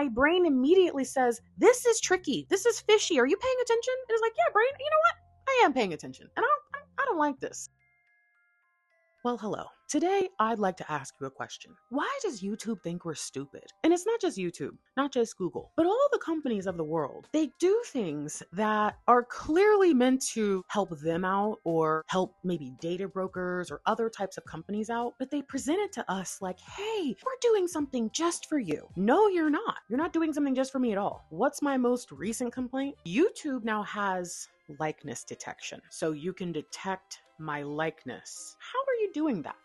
my brain immediately says, this is tricky. This is fishy. Are you paying attention? And it's like, yeah, brain, you know what? I am paying attention. And I don't like this. Well, hello. Today, I'd like to ask you a question. Why does YouTube think we're stupid? And it's not just YouTube, not just Google, but all the companies of the world. They do things that are clearly meant to help them out or help maybe data brokers or other types of companies out, but they present it to us like, hey, we're doing something just for you. No, you're not. You're not doing something just for me at all. What's my most recent complaint? YouTube now has likeness detection, so you can detect my likeness. How are you doing that?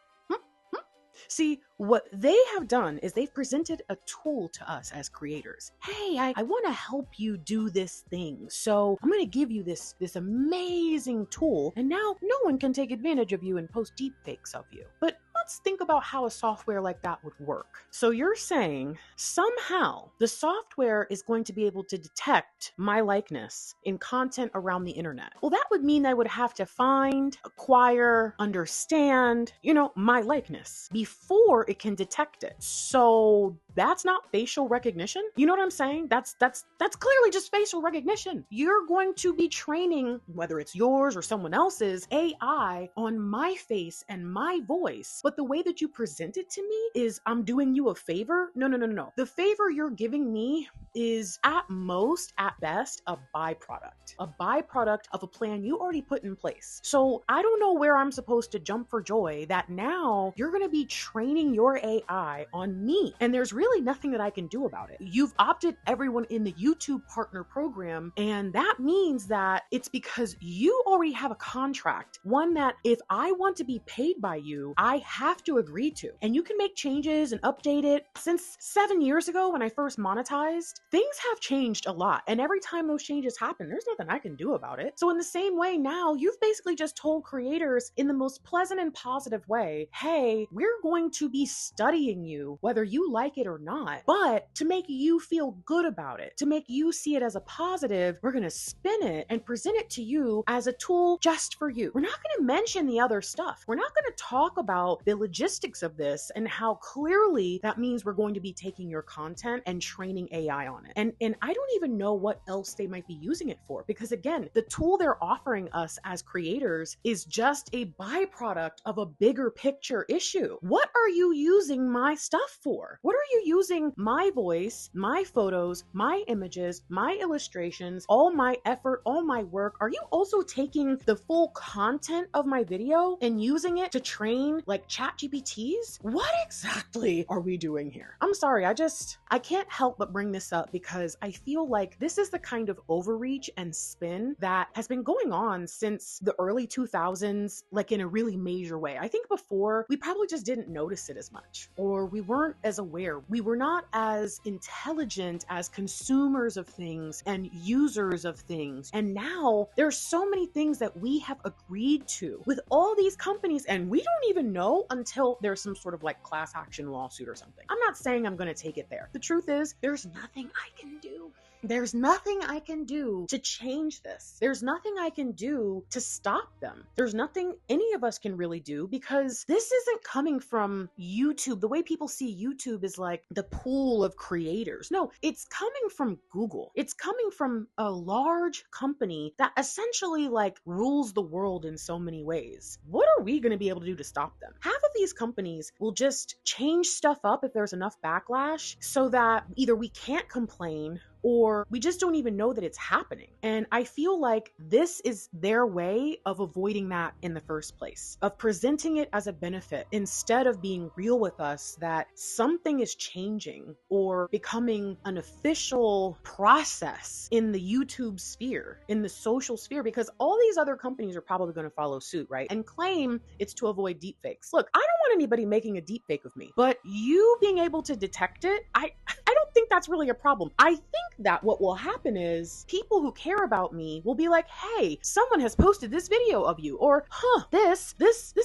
See, what they have done is they've presented a tool to us as creators. Hey, I want to help you do this thing. So I'm going to give you this amazing tool. And now no one can take advantage of you and post deepfakes of you. But let's think about how a software like that would work. So you're saying somehow the software is going to be able to detect my likeness in content around the internet. Well, that would mean I would have to find, acquire, understand, my likeness before it can detect it. So that's not facial recognition. You know what I'm saying? That's clearly just facial recognition. You're going to be training, whether it's yours or someone else's, AI on my face and my voice. But the way that you present it to me is I'm doing you a favor. No. The favor you're giving me is at most, at best, a byproduct of a plan you already put in place. So I don't know where I'm supposed to jump for joy that now you're going to be training your AI on me. And there's really nothing that I can do about it. You've opted everyone in the YouTube partner program, and that means that it's because you already have a contract, one that if I want to be paid by you, I have to agree to. And you can make changes and update it. Since 7 years ago when I first monetized, things have changed a lot. And every time those changes happen, there's nothing I can do about it. So in the same way now, you've basically just told creators in the most pleasant and positive way, hey, we're going to be studying you, whether you like it or not, but to make you feel good about it, to make you see it as a positive, we're going to spin it and present it to you as a tool just for you. We're not going to mention the other stuff. We're not going to talk about the logistics of this and how clearly that means we're going to be taking your content and training AI on it. And I don't even know what else they might be using it for, because again, the tool they're offering us as creators is just a byproduct of a bigger picture issue. What are you using my stuff for? What are you using my voice, my photos, my images, my illustrations, all my effort, all my work? Are you also taking the full content of my video and using it to train like ChatGPTs? What exactly are we doing here? I'm sorry, I can't help but bring this up because I feel like this is the kind of overreach and spin that has been going on since the early 2000s, like in a really major way. I think before we probably just didn't notice it as much, or we weren't as aware. We were not as intelligent as consumers of things and users of things. And now there's so many things that we have agreed to with all these companies, and we don't even know until there's some sort of like class action lawsuit or something. I'm not saying I'm going to take it there. The truth is, there's nothing I can do. There's nothing I can do to change this. There's nothing I can do to stop them. There's nothing any of us can really do because this isn't coming from YouTube. The way people see YouTube is like the pool of creators. No, it's coming from Google. It's coming from a large company that essentially like rules the world in so many ways. What are we going to be able to do to stop them? Half of these companies will just change stuff up if there's enough backlash so that either we can't complain or we just don't even know that it's happening. And I feel like this is their way of avoiding that in the first place, of presenting it as a benefit instead of being real with us that something is changing or becoming an official process in the YouTube sphere, in the social sphere, because all these other companies are probably going to follow suit, right? And claim it's to avoid deepfakes. Look, I don't want anybody making a deepfake of me, but you being able to detect it, I don't think that's really a problem. I think that what will happen is people who care about me will be like, hey, someone has posted this video of you, or this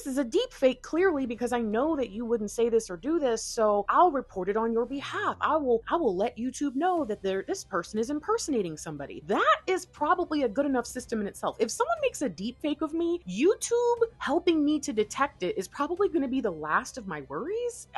is a deep fake clearly because I know that you wouldn't say this or do this, so I'll report it on your behalf. I will let YouTube know that this person is impersonating somebody. That is probably a good enough system in itself. If someone makes a deep fake of me, YouTube helping me to detect it is probably going to be the last of my worries.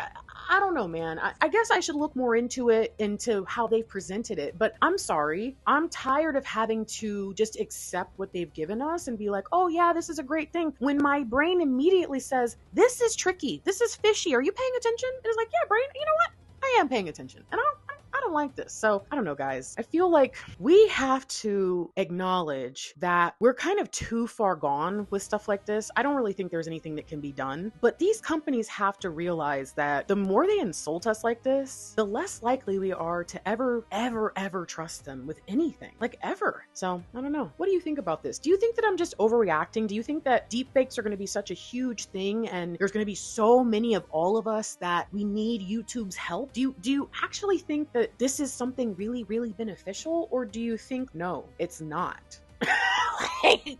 I don't know, man. I guess I should look more into it into how they've presented it. But I'm sorry, I'm tired of having to just accept what they've given us and be like, oh yeah, this is a great thing, when my brain immediately says, this is tricky, this is fishy, are you paying attention? And it's like, yeah, brain, you know what? I am paying attention. And I don't like this. So I don't know, guys. I feel like we have to acknowledge that we're kind of too far gone with stuff like this. I don't really think there's anything that can be done, but these companies have to realize that the more they insult us like this, the less likely we are to ever trust them with anything, like ever. So I don't know. What do you think about this? Do you think that I'm just overreacting? Do you think that deepfakes are going to be such a huge thing and there's going to be so many of all of us that we need YouTube's help? Do you actually think that this is something really, really beneficial? Or do you think, no, it's not? Like,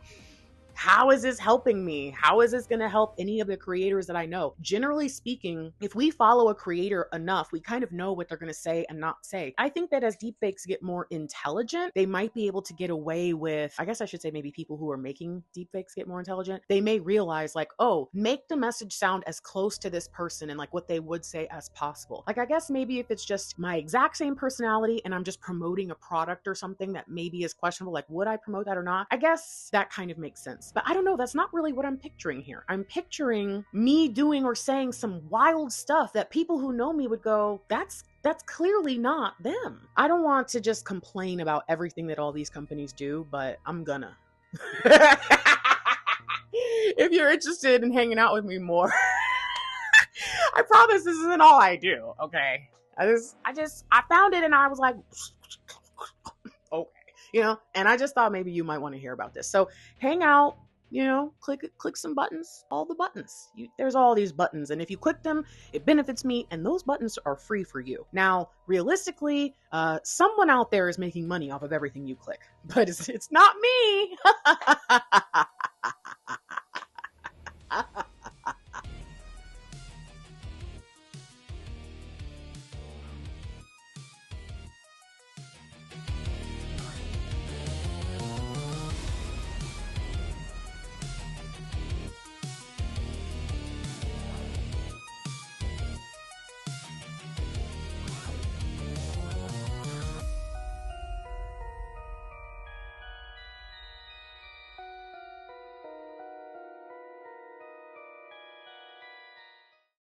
how is this helping me? How is this going to help any of the creators that I know? Generally speaking, if we follow a creator enough, we kind of know what they're going to say and not say. I think that as deepfakes get more intelligent, they might be able to get away with, I guess I should say maybe people who are making deepfakes get more intelligent. They may realize like, oh, make the message sound as close to this person and like what they would say as possible. Like, I guess maybe if it's just my exact same personality and I'm just promoting a product or something that maybe is questionable, like would I promote that or not? I guess that kind of makes sense. But I don't know, that's not really what I'm picturing here. I'm picturing me doing or saying some wild stuff that people who know me would go, that's clearly not them. I don't want to just complain about everything that all these companies do, but I'm gonna. If you're interested in hanging out with me more, I promise this isn't all I do, okay? I found it and I was like, okay. And I just thought maybe you might want to hear about this. So hang out, click some buttons, all the buttons. There's all these buttons. And if you click them, it benefits me. And those buttons are free for you. Now, realistically, someone out there is making money off of everything you click, but it's not me.